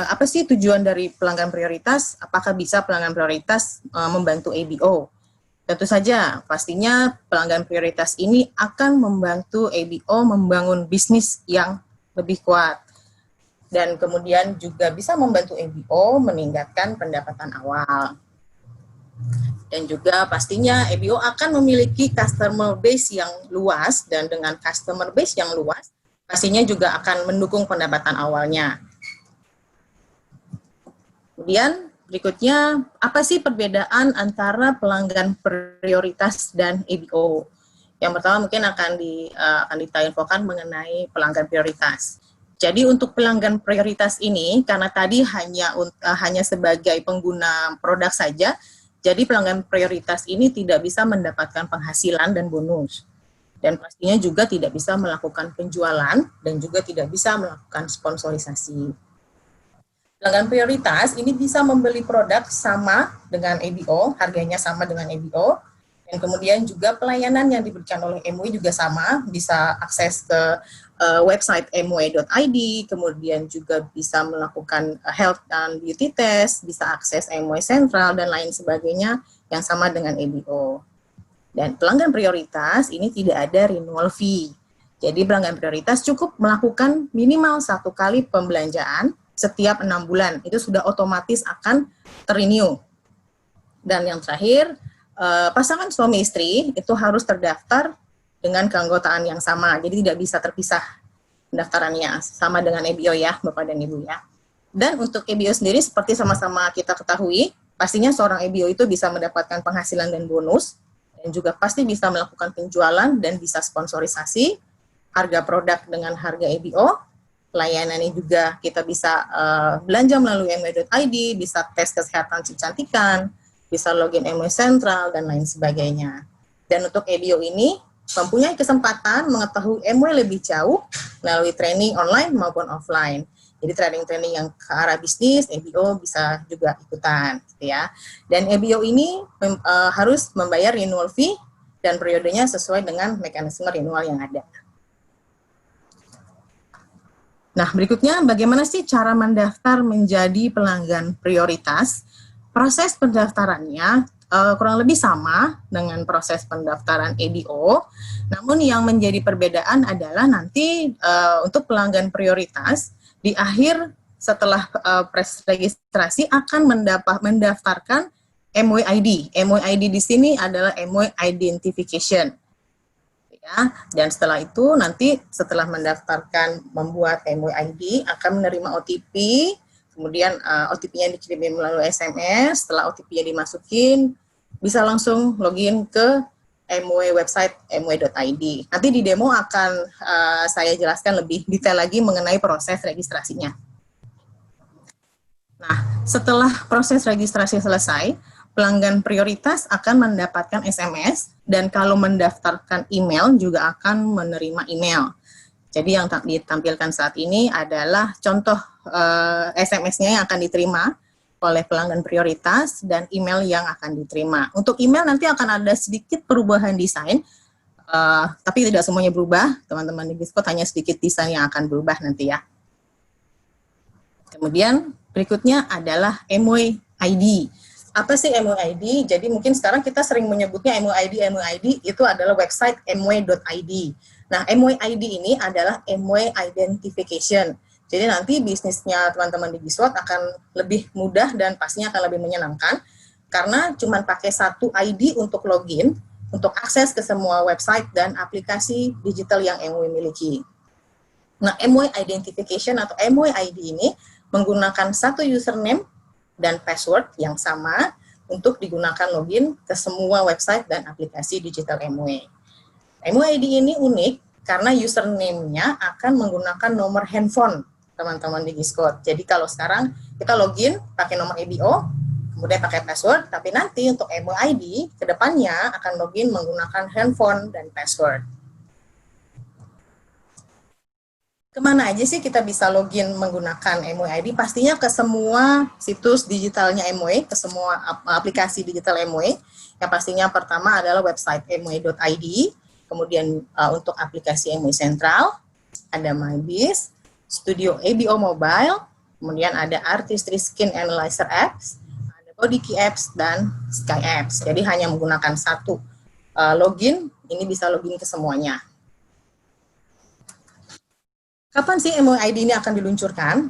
Apa sih tujuan dari pelanggan prioritas? Apakah bisa pelanggan prioritas membantu ABO? Tentu saja, pastinya pelanggan prioritas ini akan membantu ABO membangun bisnis yang lebih kuat. Dan kemudian juga bisa membantu ABO meningkatkan pendapatan awal. Dan juga pastinya ABO akan memiliki customer base yang luas, dan dengan customer base yang luas, pastinya juga akan mendukung pendapatan awalnya. Kemudian berikutnya, apa sih perbedaan antara pelanggan prioritas dan ABO? Yang pertama mungkin akan kita-infokan mengenai pelanggan prioritas. Jadi untuk pelanggan prioritas ini, karena tadi hanya sebagai pengguna produk saja, jadi pelanggan prioritas ini tidak bisa mendapatkan penghasilan dan bonus. Dan pastinya juga tidak bisa melakukan penjualan dan juga tidak bisa melakukan sponsorisasi. Pelanggan prioritas ini bisa membeli produk sama dengan ABO, harganya sama dengan ABO, dan kemudian juga pelayanan yang diberikan oleh MUI juga sama, bisa akses ke website mui.id, kemudian juga bisa melakukan health and beauty test, bisa akses MUI Sentral, dan lain sebagainya yang sama dengan ABO. Dan pelanggan prioritas ini tidak ada renewal fee. Jadi pelanggan prioritas cukup melakukan minimal 1 kali pembelanjaan setiap 6 bulan, itu sudah otomatis akan terrenew. Dan yang terakhir, pasangan suami istri itu harus terdaftar dengan keanggotaan yang sama, jadi tidak bisa terpisah pendaftarannya, sama dengan ABO ya, Bapak dan Ibu ya. Dan untuk ABO sendiri, seperti sama-sama kita ketahui, pastinya seorang ABO itu bisa mendapatkan penghasilan dan bonus, dan juga pasti bisa melakukan penjualan dan bisa sponsorisasi, harga produk dengan harga ABO, pelayanannya juga kita bisa belanja melalui mui.id, bisa tes kesehatan kecantikan, bisa login MUI Sentral, dan lain sebagainya. Dan untuk ABO ini mempunyai kesempatan mengetahui MUI lebih jauh melalui training online maupun offline. Jadi training-training yang ke arah bisnis, ABO bisa juga ikutan, gitu ya. Dan ABO ini harus membayar renewal fee dan periodenya sesuai dengan mekanisme renewal yang ada. Nah, berikutnya bagaimana sih cara mendaftar menjadi pelanggan prioritas? Proses pendaftarannya kurang lebih sama dengan proses pendaftaran ABO, namun yang menjadi perbedaan adalah nanti untuk pelanggan prioritas, di akhir setelah proses registrasi akan mendaftarkan MUI ID. MUI ID di sini adalah MUI Identification. Ya, dan setelah itu nanti setelah mendaftarkan membuat MUI ID akan menerima OTP, kemudian OTP-nya dikirim melalui SMS, setelah OTP-nya dimasukin bisa langsung login ke MUI website mui.id. Nanti di demo akan saya jelaskan lebih detail lagi mengenai proses registrasinya. Nah, setelah proses registrasi selesai, pelanggan prioritas akan mendapatkan SMS, dan kalau mendaftarkan email juga akan menerima email. Jadi yang ditampilkan saat ini adalah contoh SMS-nya yang akan diterima oleh pelanggan prioritas dan email yang akan diterima. Untuk email nanti akan ada sedikit perubahan desain, tapi tidak semuanya berubah. Teman-teman di Giskot hanya sedikit desain yang akan berubah nanti ya. Kemudian berikutnya adalah MUI ID. Apa sih MUI ID? Jadi mungkin sekarang kita sering menyebutnya MUI ID itu adalah website mui.id. Nah, MUI ID ini adalah MUI Identification. Jadi nanti bisnisnya teman-teman di Giswat akan lebih mudah dan pastinya akan lebih menyenangkan, karena cuma pakai satu ID untuk login, untuk akses ke semua website dan aplikasi digital yang MUI miliki. Nah, MUI Identification atau MUI ID ini menggunakan satu username dan password yang sama untuk digunakan login ke semua website dan aplikasi digital MUI. MUI ID ini unik karena username-nya akan menggunakan nomor handphone teman-teman di Giscode. Jadi kalau sekarang kita login pakai nomor ABO, kemudian pakai password, tapi nanti untuk MUI ID kedepannya akan login menggunakan handphone dan password. Kemana aja sih kita bisa login menggunakan MOE ID? Pastinya ke semua situs digitalnya MOE, ke semua aplikasi digital MOE. Yang pastinya pertama adalah website moe.id, kemudian untuk aplikasi MOE Sentral, ada MyBiz, Studio ABO Mobile, kemudian ada Artistry Skin Analyzer Apps, ada Bodiki Apps, dan Sky Apps. Jadi hanya menggunakan satu login, ini bisa login ke semuanya. Kapan sih MOID ini akan diluncurkan?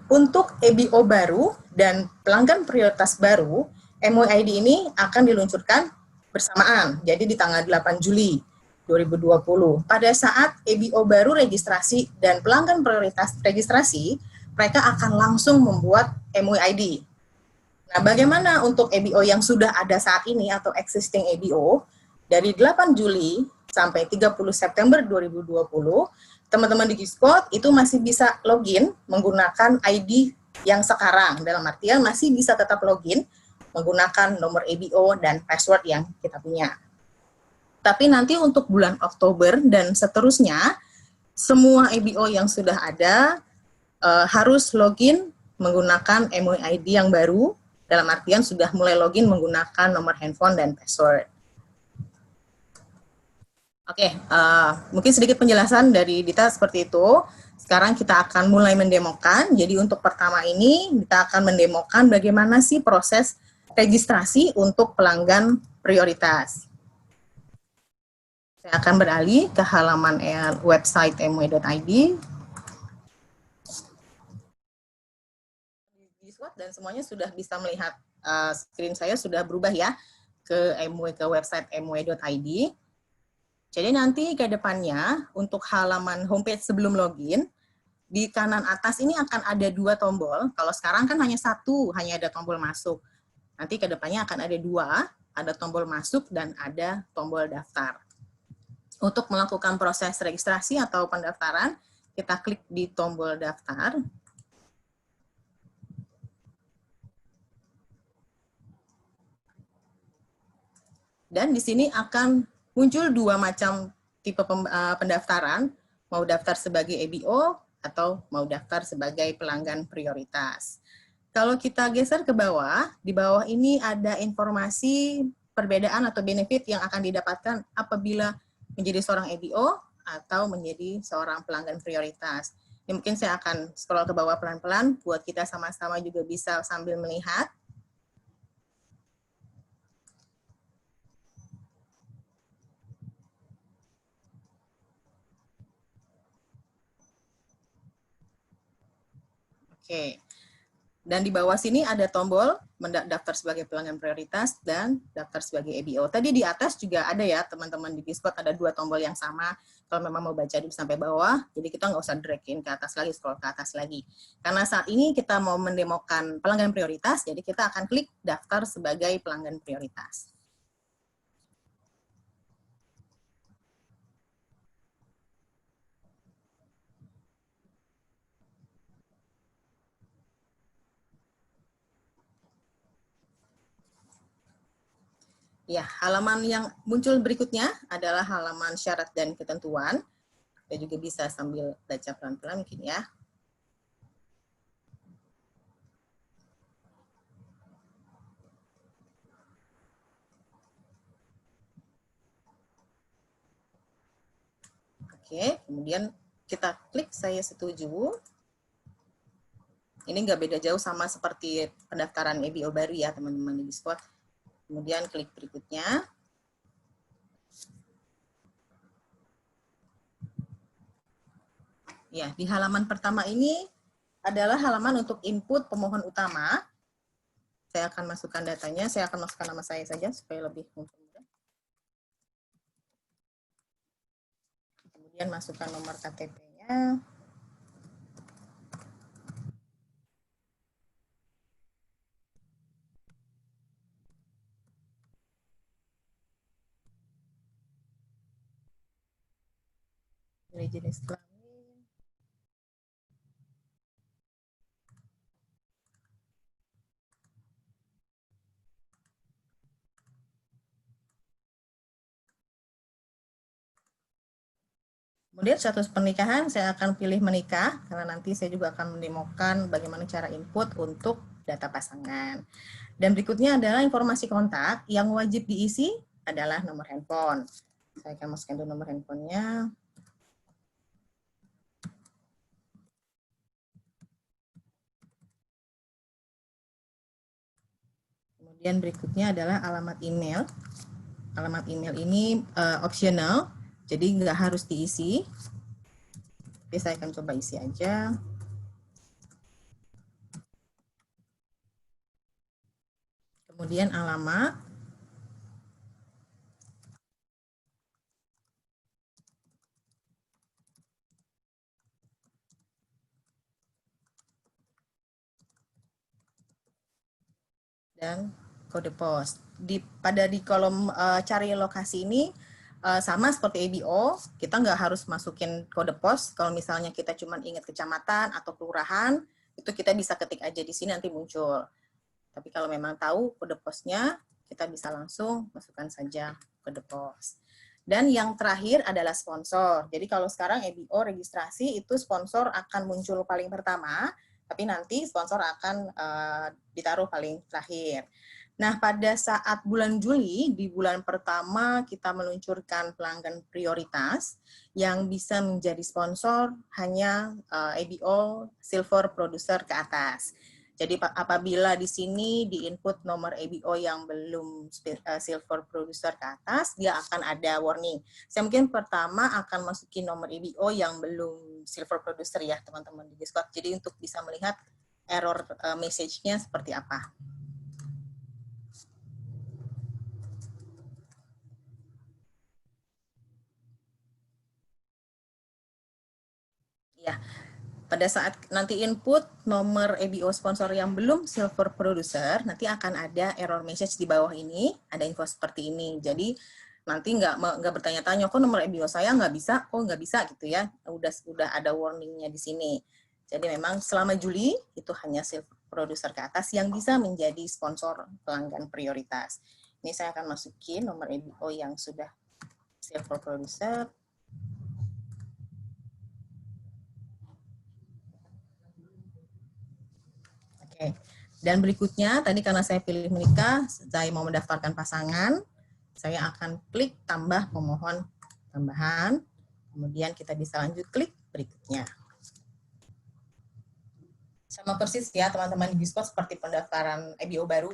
Untuk EBO baru dan pelanggan prioritas baru, MOID ini akan diluncurkan bersamaan, jadi di tanggal 8 Juli 2020. Pada saat EBO baru registrasi dan pelanggan prioritas registrasi, mereka akan langsung membuat MOID. Nah, bagaimana untuk EBO yang sudah ada saat ini atau existing EBO? Dari 8 Juli sampai 30 September 2020, teman-teman di Giskot itu masih bisa login menggunakan ID yang sekarang. Dalam artian masih bisa tetap login menggunakan nomor EBO dan password yang kita punya. Tapi nanti untuk bulan Oktober dan seterusnya, semua EBO yang sudah ada harus login menggunakan MOID yang baru, dalam artian sudah mulai login menggunakan nomor handphone dan password. Oke, mungkin sedikit penjelasan dari Dita seperti itu. Sekarang kita akan mulai mendemokan. Jadi untuk pertama ini kita akan mendemokan bagaimana sih proses registrasi untuk pelanggan prioritas. Saya akan beralih ke halaman website moe.id. Dan semuanya sudah bisa melihat screen saya sudah berubah ya ke website moe.id. Jadi nanti ke depannya untuk halaman homepage sebelum login, di kanan atas ini akan ada dua tombol. Kalau sekarang kan hanya satu, hanya ada tombol masuk. Nanti ke depannya akan ada dua, ada tombol masuk dan ada tombol daftar. Untuk melakukan proses registrasi atau pendaftaran, kita klik di tombol daftar. Dan di sini akan muncul dua macam tipe pendaftaran, mau daftar sebagai EBO atau mau daftar sebagai pelanggan prioritas. Kalau kita geser ke bawah, di bawah ini ada informasi perbedaan atau benefit yang akan didapatkan apabila menjadi seorang EBO atau menjadi seorang pelanggan prioritas. Ini mungkin saya akan scroll ke bawah pelan-pelan, buat kita sama-sama juga bisa sambil melihat. Oke. Dan di bawah sini ada tombol mendaftar sebagai pelanggan prioritas dan daftar sebagai EBO. Tadi di atas juga ada ya teman-teman di Giskot, ada dua tombol yang sama. Kalau memang mau baca dulu sampai bawah, jadi kita nggak usah drag-in ke atas lagi, scroll ke atas lagi. Karena saat ini kita mau mendemokan pelanggan prioritas, jadi kita akan klik daftar sebagai pelanggan prioritas. Ya, halaman yang muncul berikutnya adalah halaman syarat dan ketentuan. Kita juga bisa sambil baca pelan-pelan mungkin ya. Oke, kemudian kita klik saya setuju. Ini nggak beda jauh sama seperti pendaftaran EBO baru ya teman-teman di Giskot. Kemudian klik berikutnya. Ya, di halaman pertama ini adalah halaman untuk input pemohon utama. Saya akan masukkan datanya, saya akan masukkan nama saya saja supaya lebih mudah. Kemudian masukkan nomor KTP-nya. Jenis kelamin. Kemudian status pernikahan, saya akan pilih menikah, karena nanti saya juga akan mendemokan bagaimana cara input untuk data pasangan. Dan berikutnya adalah informasi kontak yang wajib diisi adalah nomor handphone. Saya akan masukkan dulu nomor handphonenya. Kemudian berikutnya adalah alamat email. Alamat email ini optional, jadi nggak harus diisi. Tapi saya akan coba isi aja. Kemudian alamat. Dan kode pos. Pada di kolom cari lokasi ini sama seperti ABO, kita nggak harus masukin kode pos. Kalau misalnya kita cuma ingat kecamatan atau kelurahan, itu kita bisa ketik aja di sini nanti muncul. Tapi kalau memang tahu kode posnya, kita bisa langsung masukkan saja kode pos. Dan yang terakhir adalah sponsor. Jadi kalau sekarang ABO registrasi itu sponsor akan muncul paling pertama, tapi nanti sponsor akan ditaruh paling terakhir. Nah, pada saat bulan Juli, di bulan pertama kita meluncurkan pelanggan prioritas yang bisa menjadi sponsor hanya ABO Silver Producer ke atas. Jadi apabila di sini di input nomor ABO yang belum Silver Producer ke atas, dia akan ada warning. Saya mungkin pertama akan masukin nomor ABO yang belum Silver Producer ya teman-teman di Discord. Jadi untuk bisa melihat error message-nya seperti apa. Ya, pada saat nanti input nomor ABO sponsor yang belum Silver Producer, nanti akan ada error message di bawah ini, ada info seperti ini. Jadi nanti nggak bertanya-tanya, kok nomor ABO saya nggak bisa, kok nggak bisa gitu ya. Udah ada warningnya di sini. Jadi memang selama Juli itu hanya Silver Producer ke atas yang bisa menjadi sponsor pelanggan prioritas. Ini saya akan masukin nomor ABO yang sudah Silver Producer. Oke. Dan berikutnya, tadi karena saya pilih menikah, saya mau mendaftarkan pasangan, saya akan klik tambah pemohon tambahan, kemudian kita bisa lanjut klik berikutnya. Sama persis ya teman-teman di Discord seperti pendaftaran ABO baru.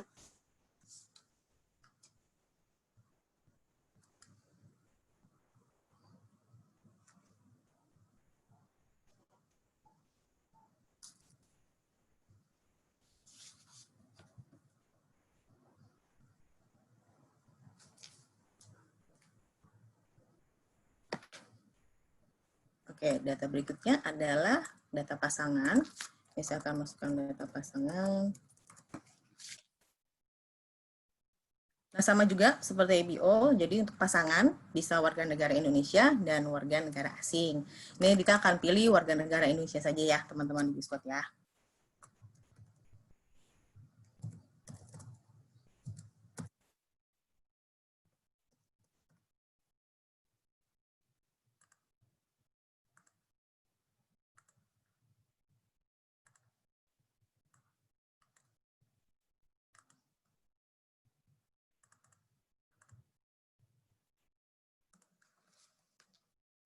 Oke, data berikutnya adalah data pasangan. Saya akan masukkan data pasangan. Nah, sama juga seperti ABO, jadi untuk pasangan bisa warga negara Indonesia dan warga negara asing. Ini kita akan pilih warga negara Indonesia saja ya, teman-teman di Discord ya.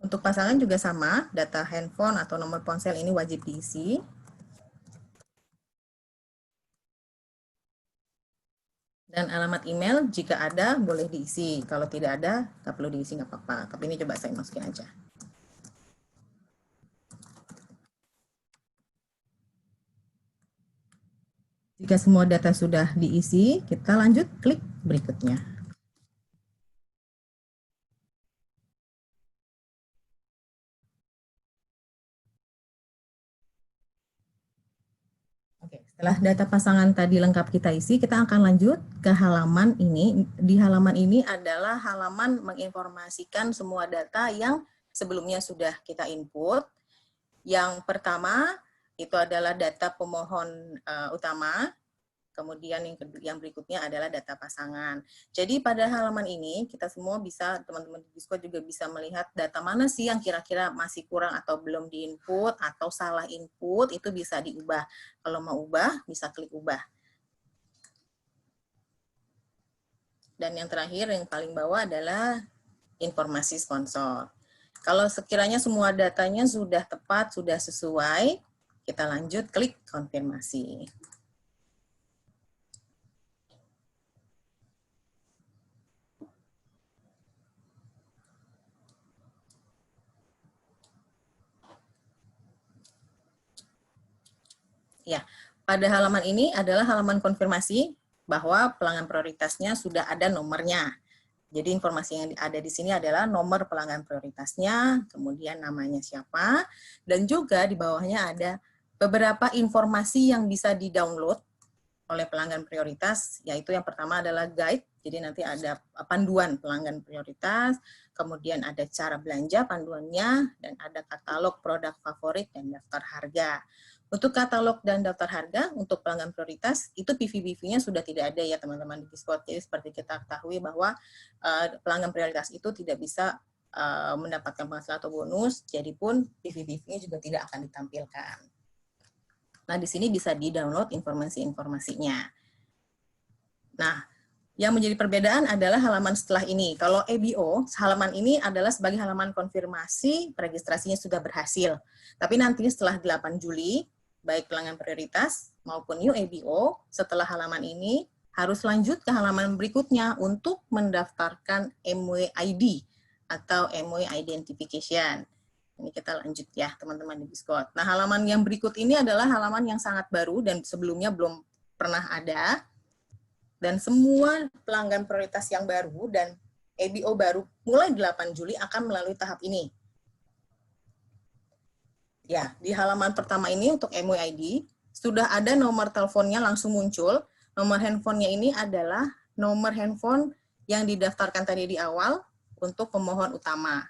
Untuk pasangan juga sama, data handphone atau nomor ponsel ini wajib diisi. Dan alamat email jika ada boleh diisi. Kalau tidak ada, nggak perlu diisi, nggak apa-apa. Tapi ini coba saya masukin aja. Jika semua data sudah diisi, kita lanjut klik berikutnya. Oke, setelah data pasangan tadi lengkap kita isi, kita akan lanjut ke halaman ini. Di halaman ini adalah halaman menginformasikan semua data yang sebelumnya sudah kita input. Yang pertama itu adalah data pemohon utama. Kemudian yang berikutnya adalah data pasangan. Jadi pada halaman ini kita semua bisa, teman-teman di Discord juga bisa melihat data mana sih yang kira-kira masih kurang atau belum diinput atau salah input, itu bisa diubah. Kalau mau ubah bisa klik ubah. Dan yang terakhir yang paling bawah adalah informasi sponsor. Kalau sekiranya semua datanya sudah tepat, sudah sesuai, kita lanjut klik konfirmasi. Ya, pada halaman ini adalah halaman konfirmasi bahwa pelanggan prioritasnya sudah ada nomornya. Jadi informasi yang ada di sini adalah nomor pelanggan prioritasnya, kemudian namanya siapa, dan juga di bawahnya ada beberapa informasi yang bisa di-download oleh pelanggan prioritas, yaitu yang pertama adalah guide, jadi nanti ada panduan pelanggan prioritas, kemudian ada cara belanja panduannya, dan ada katalog produk favorit dan daftar harga. Untuk katalog dan daftar harga, untuk pelanggan prioritas, itu PV-PV-nya sudah tidak ada ya teman-teman di Discord. Jadi seperti kita ketahui bahwa pelanggan prioritas itu tidak bisa mendapatkan penghasilan atau bonus, jadi pun PV-PV-nya juga tidak akan ditampilkan. Nah, di sini bisa di-download informasi-informasinya. Nah, yang menjadi perbedaan adalah halaman setelah ini. Kalau EBO, halaman ini adalah sebagai halaman konfirmasi registrasinya sudah berhasil. Tapi nanti setelah 8 Juli, baik pelanggan prioritas maupun new EBO, setelah halaman ini harus lanjut ke halaman berikutnya untuk mendaftarkan MWID atau MW Identification. Ini kita lanjut ya teman-teman di Discord. Nah, halaman yang berikut ini adalah halaman yang sangat baru dan sebelumnya belum pernah ada. Dan semua pelanggan prioritas yang baru dan EBO baru mulai 8 Juli akan melalui tahap ini. Ya, di halaman pertama ini untuk MWID, sudah ada nomor teleponnya langsung muncul. Nomor handphonenya ini adalah nomor handphone yang didaftarkan tadi di awal untuk pemohon utama.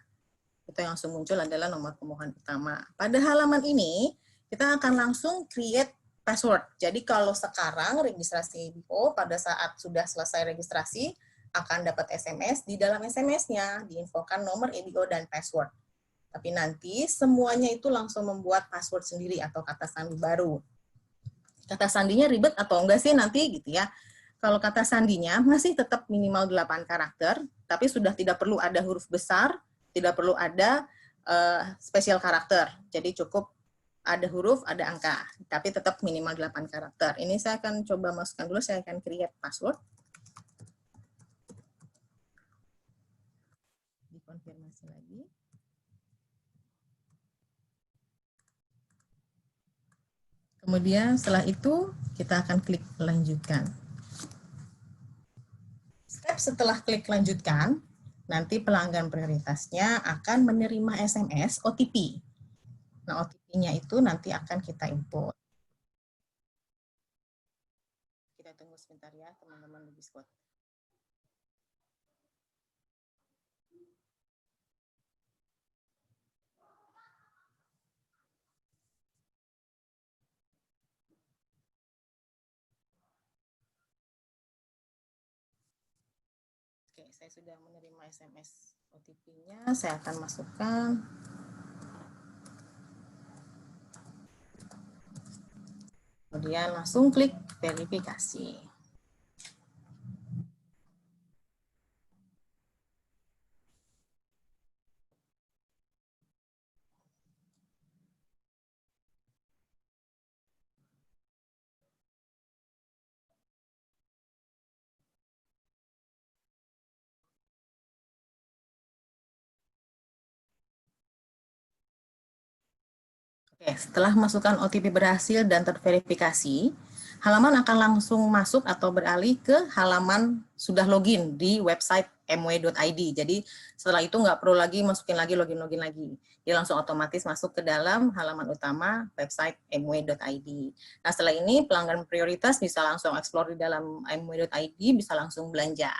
Itu yang langsung muncul adalah nomor pemohon utama. Pada halaman ini, kita akan langsung create password. Jadi kalau sekarang registrasi EBO, pada saat sudah selesai registrasi, akan dapat SMS. Di dalam SMS-nya diinfokan nomor EBO dan password. Tapi nanti semuanya itu langsung membuat password sendiri atau kata sandi baru. Kata sandinya ribet atau enggak sih nanti gitu ya. Kalau kata sandinya masih tetap minimal 8 karakter, tapi sudah tidak perlu ada huruf besar, tidak perlu ada spesial karakter. Jadi cukup ada huruf, ada angka, tapi tetap minimal 8 karakter. Ini saya akan coba masukkan dulu, saya akan create password. Dikonfirmasi lagi. Kemudian setelah itu kita akan klik lanjutkan. Step setelah klik lanjutkan, nanti pelanggan prioritasnya akan menerima SMS OTP. Nah, OTP-nya itu nanti akan kita input. Kita tunggu sebentar ya, teman-teman di Discord. Oke, saya sudah menerima SMS OTP-nya, saya akan masukkan. Kemudian langsung klik verifikasi. Oke, setelah masukkan OTP berhasil dan terverifikasi, halaman akan langsung masuk atau beralih ke halaman sudah login di website mw.id. Jadi setelah itu nggak perlu lagi masukin lagi login lagi. Dia langsung otomatis masuk ke dalam halaman utama website mw.id. Nah, setelah ini pelanggan prioritas bisa langsung explore di dalam mw.id, bisa langsung belanja.